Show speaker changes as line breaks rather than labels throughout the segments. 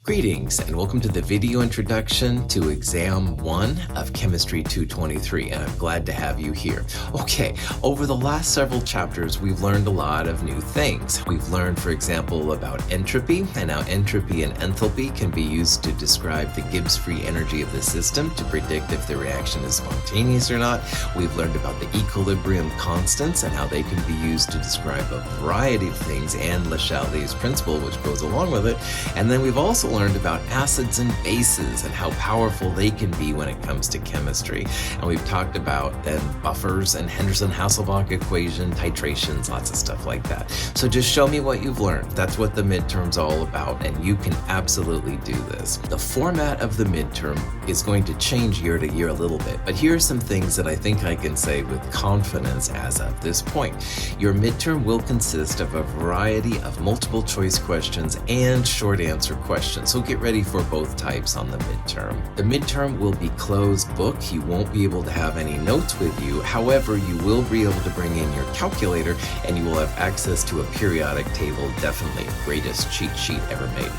Greetings and welcome to the video introduction to Exam 1 of Chemistry 223, and I'm glad to have you here. Okay, over the last several chapters we've learned a lot of new things. We've learned, for example, about entropy, and how entropy and enthalpy can be used to describe the Gibbs free energy of the system to predict if the reaction is spontaneous or not. We've learned about the equilibrium constants and how they can be used to describe a variety of things, and Le Chatelier's principle, which goes along with it. And then we've also learned about acids and bases and how powerful they can be when it comes to chemistry. And we've talked about then buffers and Henderson-Hasselbalch equation, titrations, lots of stuff like that. So just show me what you've learned. That's what the midterm's all about, and you can absolutely do this. The format of the midterm is going to change year to year a little bit, but here are some things that I think I can say with confidence as of this point. Your midterm will consist of a variety of multiple choice questions and short answer questions. So get ready for both types on the midterm. The midterm will be closed book. You won't be able to have any notes with you. However, you will be able to bring in your calculator and you will have access to a periodic table, definitely greatest cheat sheet ever made.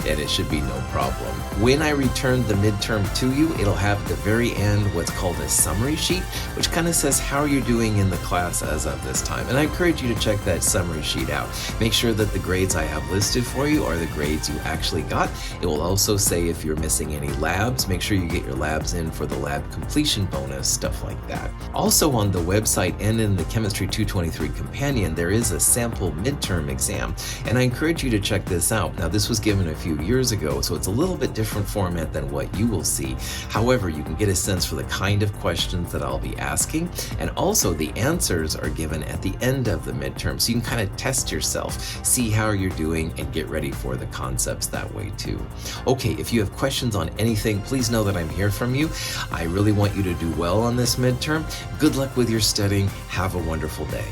And it should be no problem. When I return the midterm to you, it'll have at the very end what's called a summary sheet, which kind of says how you're doing in the class as of this time. And I encourage you to check that summary sheet out. Make sure that the grades I have listed for you are the grades you actually got. It will also say if you're missing any labs, make sure you get your labs in for the lab completion bonus, stuff like that. Also on the website and in the Chemistry 223 companion, there is a sample midterm exam, and I encourage you to check this out. Now, this was given a few years ago, so it's a little bit different format than what you will see. However, you can get a sense for the kind of questions that I'll be asking, and also the answers are given at the end of the midterm, so you can kind of test yourself, see how you're doing, and get ready for the concepts that way too. Okay, if you have questions on anything, please know that I'm here from you. I really want you to do well on this midterm. Good luck with your studying. Have a wonderful day.